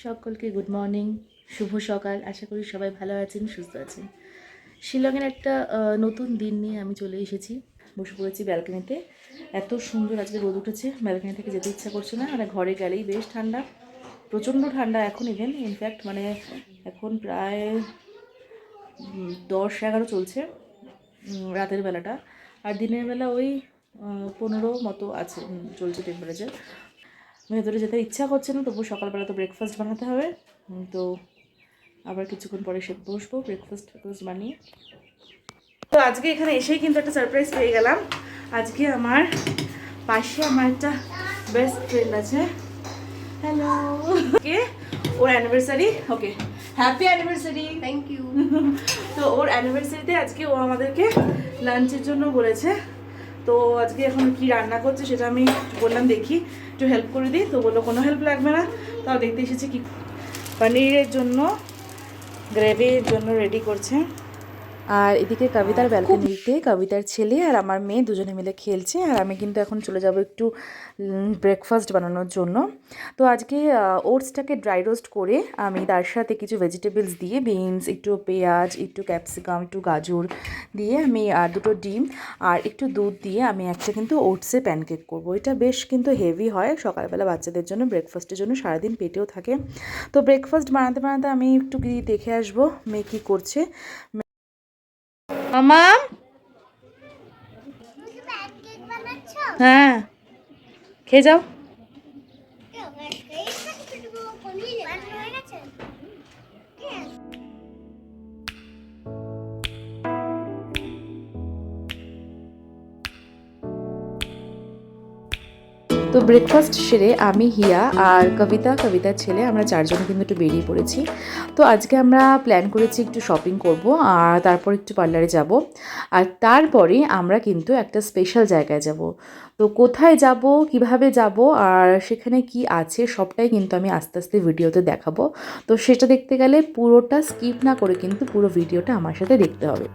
সকলকে good morning, শুভ সকাল। আশা করি সবাই ভালো আছেন, সুস্থ আছেন। শিলংয়ের একটা নতুন দিন নিয়ে আমি চলে এসেছি, বসে পড়েছি ব্যালকনিতে। এত সুন্দর আজকে রোদ উঠেছে, ব্যালকনি থেকে যেতে ইচ্ছা করছে না। আর ঘরে গেলেই বেশ ঠান্ডা, প্রচণ্ড ঠান্ডা এখন। ইনফ্যাক্ট মানে এখন প্রায় 10-11 চলছে রাতের বেলাটা, আর দিনের বেলা ওই 15 মতো আছে, চলছে টেম্পারেচার। ভেতরে যেতে ইচ্ছা করছে না, তবু সকালবেলা তো ব্রেকফাস্ট বানাতে হবে। তো আবার কিছুক্ষণ পরে বসবো ব্রেকফাস্ট বানিয়ে। তো আজকে এখানে এসেই কিন্তু একটা সারপ্রাইজ পেয়ে গেলাম। আজকে আমার পাশে আমার একটা বেস্ট ফ্রেন্ড আছে। হ্যালো, ওকে, ওর anniversary. Okay, happy anniversary. Thank you. তো ওর অ্যানিভার্সারিতে আজকে ও আমাদেরকে লাঞ্চের জন্য বলেছে। তো আজকে এখন কি রান্না করছে সেটা আমি বললাম দেখি একটু হেল্প করে দিই। তো বললো কোনো হেল্প লাগবে না, তাও দেখতে এসেছি কি পনিরের জন্য গ্রেভির জন্য রেডি করছে। আর এদিকে কবিতার ব্যালকনিতে কবিতার ছেলে আর আমার মেয়ে দুজনে মিলে খেলছে। আর আমি কিন্তু এখন চলে যাব একটু ব্রেকফাস্ট বানানোর জন্য। তো আজকে ওটসটাকে ড্রাই রোস্ট করে আমি তার সাথে কিছু ভেজিটেবলস দিয়ে, বিনস, একটু পেঁয়াজ, একটু ক্যাপসিকাম, একটু গাজর দিয়ে আমি আর দুটো ডিম আর একটু দুধ দিয়ে আমি একটা কিন্তু ওটসে প্যানকেক করব। এটা বেশ কিন্তু হেভি হয় সকালবেলা বাচ্চাদের জন্য, ব্রেকফাস্টের জন্য, সারাদিন পেটেও থাকে। তো ব্রেকফাস্ট বানাতে বানাতে আমি একটু দেখে আসবো মেয়ে কী করছে। মামা, হ্যাঁ খেয়ে যাও। তো ব্রেকফাস্ট সেরে আমি, হিয়া আর কবিতার ছেলে, আমরা চারজনে কিন্তু একটু বেরিয়ে পড়েছি। তো আজকে আমরা প্ল্যান করেছি একটু শপিং করব আর তারপর একটু পার্লারে যাব। আর তারপরে আমরা কিন্তু একটা স্পেশাল জায়গায় যাব। তো কোথায় যাব, কিভাবে যাব আর সেখানে কি আছে সবটাই কিন্তু আমি আস্তে আস্তে ভিডিওতে দেখাবো। তো সেটা দেখতে গেলে পুরোটা স্কিপ না করে কিন্তু পুরো ভিডিওটা আমার সাথে দেখতে হবে।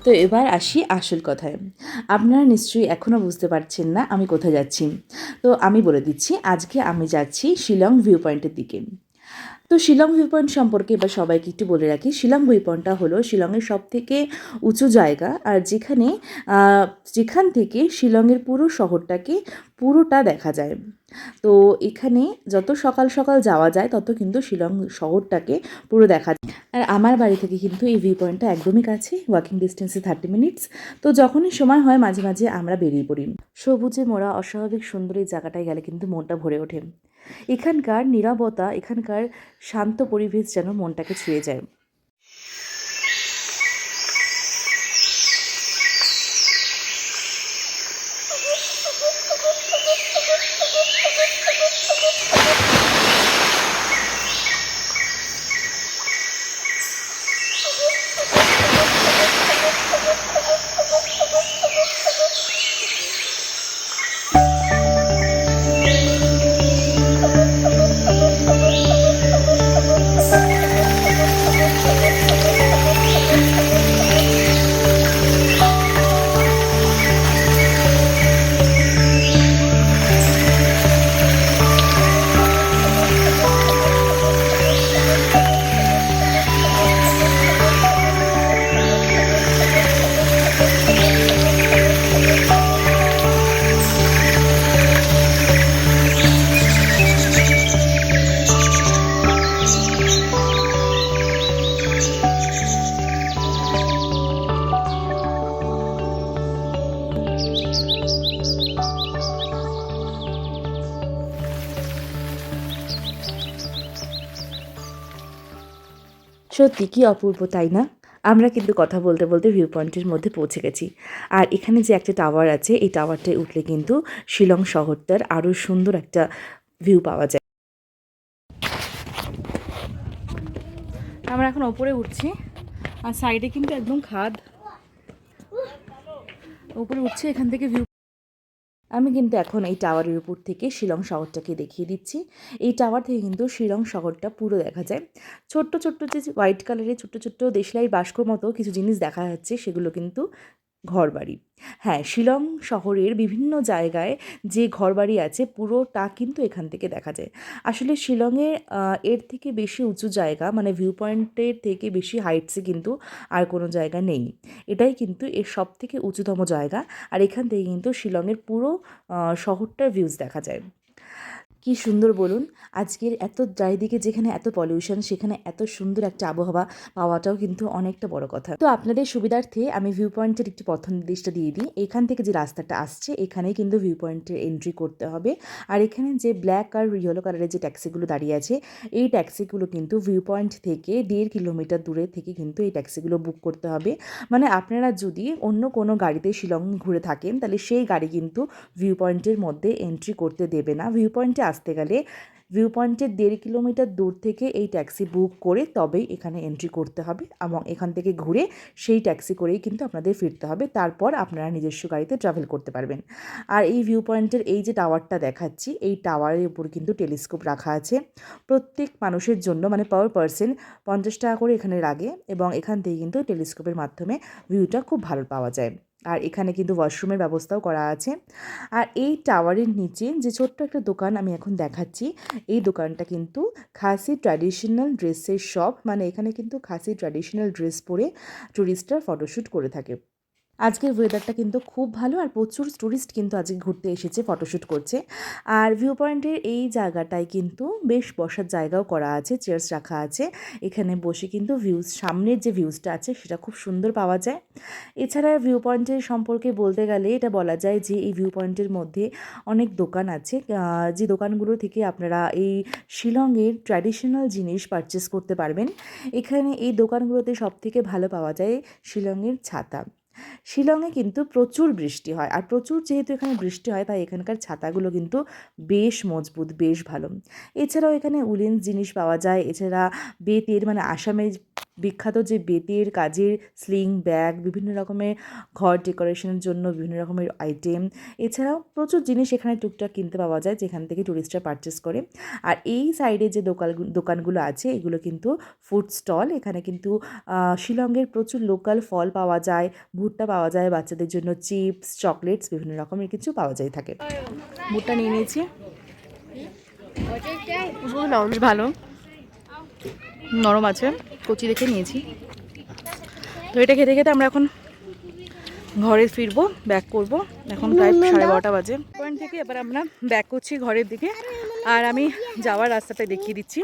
তো এবার আসি আসল কথায়। আপনারা নিশ্চয়ই এখনও বুঝতে পারছেন না আমি কোথায় যাচ্ছি। তো আমি বলে দিচ্ছি, আজকে আমি যাচ্ছি শিলং ভিউ পয়েন্টের দিকে। তো শিলং ভিউ পয়েন্ট সম্পর্কে এবার সবাইকে একটু বলে রাখি। শিলং ভিউ পয়েন্টটা হলো শিলংয়ের সবথেকে উঁচু জায়গা, আর যেখান থেকে শিলংয়ের পুরো শহরটাকে পুরোটা দেখা যায়। তো এখানে যত সকাল সকাল যাওয়া যায় তত কিন্তু শিলং শহরটাকে পুরো দেখা যায়। আর আমার বাড়ি থেকে কিন্তু এই ভিউ পয়েন্টটা একদমই কাছে, ওয়াকিং ডিস্টেন্সে 30 মিনিটস। তো যখনই সময় হয় মাঝে মাঝে আমরা বেরিয়ে পড়ি। সবুজে মোড়া অস্বাভাবিক সুন্দর এই জায়গাটায় গেলে কিন্তু মনটা ভরে ওঠে। এখানকার নীরবতা, এখানকার শান্ত পরিবেশ যেন মনটাকে ছুঁয়ে যায়। সত্যি কি অপূর্ব, তাই না? আমরা কিন্তু কথা বলতে বলতে ভিউ পয়েন্টের মধ্যে পৌঁছে গেছি। আর এখানে যে একটা টাওয়ার আছে, এই টাওয়ারটায় উঠলে কিন্তু শিলং শহরটার আরও সুন্দর একটা ভিউ পাওয়া যায়। আমরা এখন ওপরে উঠছি, আর সাইডে কিন্তু একদম খাদ। উপরে উঠছি, এখান থেকে ভিউ। আমি কিন্তু এখন এই টাওয়ারের উপর থেকে শিলং শহরটাকে দেখিয়ে দিচ্ছি। এই টাওয়ার থেকে কিন্তু শিলং শহরটা পুরো দেখা যায়। ছোট্ট ছোট্ট যে হোয়াইট কালারের ছোট্ট ছোট্ট দেশলাই বাস্কর মতো কিছু জিনিস দেখা যাচ্ছে, সেগুলো কিন্তু ঘরবাড়ি। হ্যাঁ, শিলং শহরের বিভিন্ন জায়গায় যে ঘরবাড়ি আছে পুরোটা কিন্তু এখান থেকে দেখা যায়। আসলে শিলংয়ে এর থেকে বেশি উঁচু জায়গা, মানে ভিউ পয়েন্টের থেকে বেশি হাইটসে কিন্তু আর কোনো জায়গা নেই। এটাই কিন্তু এর সবথেকে উঁচুতম জায়গা। আর এখান থেকে কিন্তু শিলংয়ের পুরো শহরটার ভিউজ দেখা যায়। কি সুন্দর বলুন! আজকের এত চারিদিকে যেখানে এত পলিউশন, সেখানে এত সুন্দর একটা আবহাওয়া পাওয়াটাও কিন্তু অনেকটা বড় কথা। তো আপনাদের সুবিধার্থে আমি ভিউ পয়েন্টের একটু পথ নির্দেশটা দিয়ে দিই। এখান থেকে যে রাস্তাটা আসছে, এখানেই কিন্তু ভিউ পয়েন্টের এন্ট্রি করতে হবে। আর এখানে যে ব্ল্যাক আর ইয়েলো কালারের যে ট্যাক্সিগুলো দাঁড়িয়ে আছে, এই ট্যাক্সিগুলো কিন্তু ভিউ পয়েন্ট থেকে 1.5 কিলোমিটার দূরে থেকে কিন্তু এই ট্যাক্সিগুলো বুক করতে হবে। মানে আপনারা যদি অন্য কোনো গাড়িতে শিলং ঘুরে থাকেন, তাহলে সেই গাড়ি কিন্তু ভিউ পয়েন্টের মধ্যে এন্ট্রি করতে দেবে না। ভিউ পয়েন্টে আসতে গেলে ভিউ পয়েন্টের 1.5 কিলোমিটার দূর থেকে এই ট্যাক্সি বুক করে তবেই এখানে এন্ট্রি করতে হবে, এবং এখান থেকে ঘুরে সেই ট্যাক্সি করেই কিন্তু আপনাদের ফিরতে হবে। তারপর আপনারা নিজস্ব গাড়িতে ট্রাভেল করতে পারবেন। আর এই ভিউ পয়েন্টের এই যে টাওয়ারটা দেখাচ্ছি, এই টাওয়ারের উপর কিন্তু টেলিস্কোপ রাখা আছে। প্রত্যেক মানুষের জন্য, মানে পার পার্সন 50 টাকা করে এখানে লাগে, এবং এখান থেকে কিন্তু টেলিস্কোপের মাধ্যমে ভিউটা খুব ভালো পাওয়া যায়। আর এখানে কিন্তু ওয়াশরুমের ব্যবস্থাও করা আছে। আর এই টাওয়ারের নিচে যে ছোট্ট একটা দোকান আমি এখন দেখাচ্ছি, এই দোকানটা কিন্তু খাসি ট্র্যাডিশনাল ড্রেসের শপ। মানে এখানে কিন্তু খাসি ট্র্যাডিশনাল ড্রেস পরে টুরিস্টরা ফটোশ্যুট করে থাকে। আজকের ওয়েদারটা কিন্তু খুব ভালো, আর প্রচুর টুরিস্ট কিন্তু আজকে ঘুরতে এসেছে, ফটোশ্যুট করছে। আর ভিউ পয়েন্টের এই জায়গাটায় কিন্তু বেশ বসার জায়গাও করা আছে, চেয়ার্স রাখা আছে। এখানে বসে কিন্তু ভিউজ, সামনের যে ভিউজটা আছে সেটা খুব সুন্দর পাওয়া যায়। এছাড়া ভিউ পয়েন্টের সম্পর্কে বলতে গেলে এটা বলা যায় যে এই ভিউ পয়েন্টের মধ্যে অনেক দোকান আছে, যে দোকানগুলো থেকে আপনারা এই শিলংয়ের ট্র্যাডিশনাল জিনিস পারচেস করতে পারবেন। এখানে এই দোকানগুলোতে সবথেকে ভালো পাওয়া যায় শিলংয়ের ছাতা। শিলংয়ে কিন্তু প্রচুর বৃষ্টি হয়, আর প্রচুর যেহেতু এখানে বৃষ্টি হয়, তাই এখানকার ছাতাগুলো কিন্তু বেশ মজবুত, বেশ ভালো। এছাড়াও এখানে উলেন জিনিস পাওয়া যায়। এছাড়া বেতের, মানে আসামের বিখ্যাত যে বেতের কাজের স্লিং ব্যাগ, বিভিন্ন রকমের ঘর ডেকোরেশনের জন্য বিভিন্ন রকমের আইটেম, এছাড়াও প্রচুর জিনিস এখানে টুকটাক কিনতে পাওয়া যায়, যেখান থেকে টুরিস্টরা পারচেস করে। আর এই সাইডে যে দোকানগুলো আছে, এগুলো কিন্তু ফুড স্টল। এখানে কিন্তু শিলংয়ের প্রচুর লোকাল ফল পাওয়া যায়, ভুট্টা পাওয়া যায়, বাচ্চাদের জন্য চিপস, চকলেটস, বিভিন্ন রকমের কিছু পাওয়া যায় থাকে। ভুট্টা নিয়ে নিয়েছি, বেশ ভালো নরম আছে, কচি দেখে নিয়েছি। তো এটা খেতে খেতে আমরা এখন ঘরে ফিরবো, ব্যাক করব। এখন প্রায় 12:30 বাজে। পয়েন্ট থেকে এবার আমরা ব্যাক করছি ঘরের দিকে। আর আমি যাওয়ার রাস্তাটা দেখিয়ে দিচ্ছি।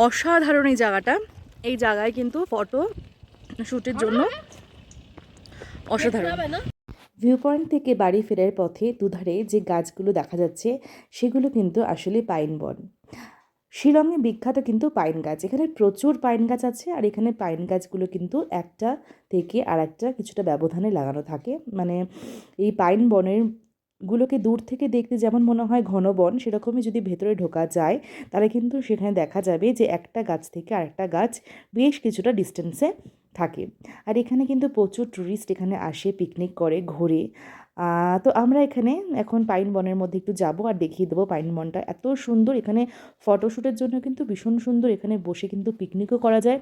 অসাধারণ এই জায়গাটা। এই জায়গায় কিন্তু ফটো শ্যুটের জন্য অসাধারণ। ভিউ পয়েন্ট থেকে বাড়ি ফেরার পথে দুধারে যে গাছগুলো দেখা যাচ্ছে, সেগুলো কিন্তু আসলে পাইন বন। শিলংয়ে বিখ্যাত কিন্তু পাইন গাছ। এখানে প্রচুর পাইন গাছ আছে, আর এখানে পাইন গাছগুলো কিন্তু একটা থেকে আর একটা কিছুটা ব্যবধানে লাগানো থাকে। মানে এই পাইন বনের গুলোকে দূর থেকে দেখতে যেমন মনে হয় ঘন বন, সেরকমই যদি ভেতরে ঢোকা যায়, তাহলে কিন্তু সেখানে দেখা যাবে যে একটা গাছ থেকে আরেকটা গাছ বেশ কিছুটা ডিস্টেন্সে থাকে। আর এখানে কিন্তু প্রচুর টুরিস্ট এখানে আসে, পিকনিক করে, ঘোরে। তো আমরা এখানে এখন পাইন বনের মধ্যে একটু যাব, আর দেখিয়ে দেবো পাইন বনটা এত সুন্দর। এখানে ফটোশ্যুটের জন্য কিন্তু ভীষণ সুন্দর। এখানে বসে কিন্তু পিকনিকও করা যায়।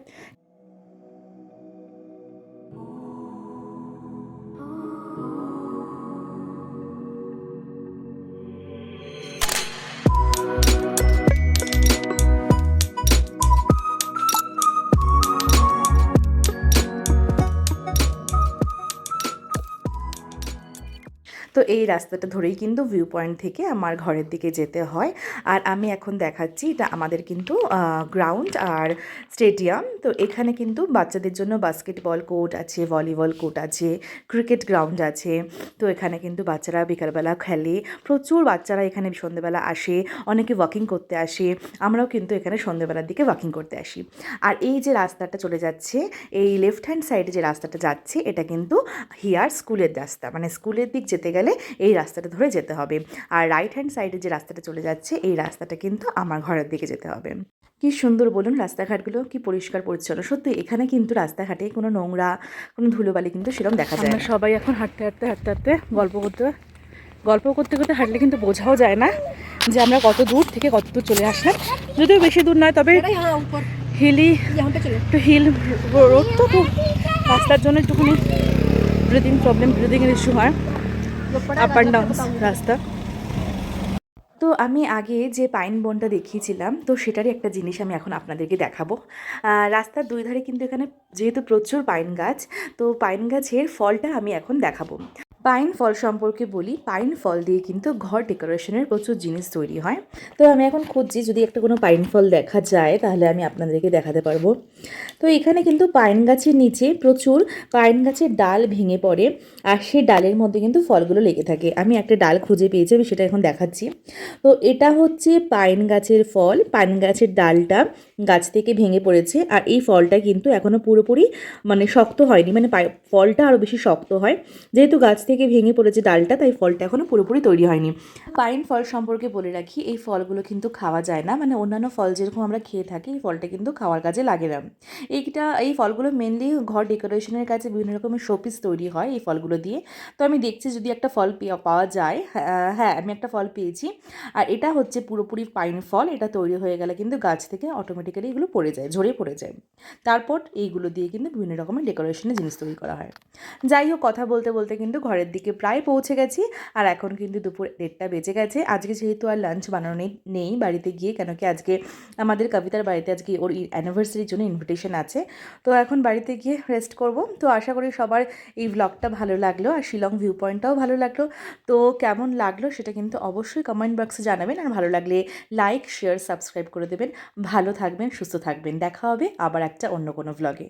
তো এই রাস্তাটা ধরেই কিন্তু ভিউ পয়েন্ট থেকে আমার ঘরের দিকে যেতে হয়। আর আমি এখন দেখাচ্ছি, এটা আমাদের কিন্তু গ্রাউন্ড আর স্টেডিয়াম। তো এখানে কিন্তু বাচ্চাদের জন্য বাস্কেটবল কোর্ট আছে, ভলিবল কোর্ট আছে, ক্রিকেট গ্রাউন্ড আছে। তো এখানে কিন্তু বাচ্চারা বিকালবেলা খেলে। প্রচুর বাচ্চারা এখানে সন্ধ্যেবেলা আসে, অনেকে ওয়াকিং করতে আসে। আমরাও কিন্তু এখানে সন্ধ্যেবেলার দিকে ওয়াকিং করতে আসি। আর এই যে রাস্তাটা চলে যাচ্ছে, এই লেফট হ্যান্ড সাইডে যে রাস্তাটা যাচ্ছে, এটা কিন্তু হিয়ার স্কুলের রাস্তা। মানে স্কুলের দিক যেতে গেলে এই রাস্তাটা ধরে যেতে হবে। আর রাইট হ্যান্ড সাইডে যে রাস্তাটা চলে যাচ্ছে, এই রাস্তাটা কিন্তু আমার ঘরের দিকে যেতে হবে। কি সুন্দর বলুন, রাস্তাঘাটগুলো কি পরিষ্কার পরিচ্ছন্ন। সত্যি এখানে কিন্তু রাস্তাঘাটে কোনো নোংরা, কোনো ধুলোবালি কিন্তু সেরকম দেখা যায় না। সবাই এখন হাঁটতে হাঁটতে গল্প করতে গল্প করতে করতে হাঁটলে কিন্তু বোঝাও যায় না যে আমরা কত দূর থেকে কত দূর চলে আসলাম। যদিও বেশি দূর নয়, তবে হিলি একটু হিল রোড তো রাস্তার জন্য একটুখানি ব্রিদিংয়ের ইস্যু হয়, আপ অ্যান্ড ডাউন রাস্তা। তো আমি আগে যে পাইন বনটা দেখিয়েছিলাম, তো সেটারই একটা জিনিস আমি এখন আপনাদেরকে দেখাবো। রাস্তার দুই ধারে কিন্তু এখানে যেহেতু প্রচুর পাইন গাছ, তো পাইন গাছের ফলটা আমি এখন দেখাবো। পাইন ফল সম্পর্কে বলি, পাইন ফল দিয়ে কিন্তু ঘর ডেকোরেশনের প্রচুর জিনিস তৈরি হয়। তো আমি এখন খুঁজছি যদি একটা কোনো পাইন ফল দেখা যায় তাহলে আমি আপনাদেরকে দেখাতে পারবো। তো এখানে কিন্তু পাইন গাছের নিচে প্রচুর পাইন গাছের ডাল ভেঙে পড়ে, আর সেই ডালের মধ্যে কিন্তু ফলগুলো লেগে থাকে। আমি একটা ডাল খুঁজে পেয়েছি, আমি সেটা এখন দেখাচ্ছি। তো এটা হচ্ছে পাইন গাছের ফল। পাইন গাছের ডালটা গাছ থেকে ভেঙে পড়েছে, আর এই ফলটা কিন্তু এখনও পুরোপুরি মানে শক্ত হয়নি, মানে ফলটা আরও বেশি শক্ত হয়। যেহেতু গাছ থেকে ভেঙে পড়েছে ডালটা, তাই ফলটা এখনও পুরোপুরি তৈরি হয়নি। পাইন ফল সম্পর্কে বলে রাখি, এই ফলগুলো কিন্তু খাওয়া যায় না, মানে অন্যান্য ফল যেরকম আমরা খেয়ে থাকি এই ফলটা কিন্তু খাওয়ার কাজে লাগে না। এই ফলগুলো মেনলি ঘর ডেকোরেশনের কাজে বিভিন্ন রকমের শোপিস তৈরি হয় এই ফলগুলো দিয়ে। তো আমি দেখছি যদি একটা ফল পাওয়া যায়। হ্যাঁ, আমি একটা ফল পেয়েছি, আর এটা হচ্ছে পুরোপুরি পাইন ফল। এটা তৈরি হয়ে গেলে কিন্তু গাছ থেকে অটোমেটিক্যালি এগুলো পড়ে যায়, ঝরে পড়ে যায়। তারপর এইগুলো দিয়ে কিন্তু বিভিন্ন রকমের ডেকোরেশনের জিনিস তৈরি করা হয়। যাই হোক, কথা বলতে বলতে কিন্তু ঘরের দিকে প্রায় পৌঁছে গেছি, আর এখন কিন্তু দুপুর 1টা বেজে গেছে। আজকে যেহেতু আর লাঞ্চ বানানো নেই বাড়িতে গিয়ে, কেন কি আজকে আমাদের কবিতার বাড়িতে আজকে ওর অ্যানিভার্সারির জন্য ইনভিটেশন আছে। তো এখন বাড়িতে গিয়ে রেস্ট করব। তো আশা করি সবার এই ব্লগটা ভালো লাগলো, আর শিলং ভিউ পয়েন্টটাও ভালো লাগলো। তো কেমন লাগলো সেটা কিন্তু অবশ্যই কমেন্ট বক্সে জানাবেন, আর ভালো লাগলে লাইক, শেয়ার, সাবস্ক্রাইব করে দেবেন। ভালো থাকবেন, সুস্থ থাকবেন। দেখা হবে আবার একটা অন্য কোনো ব্লগে।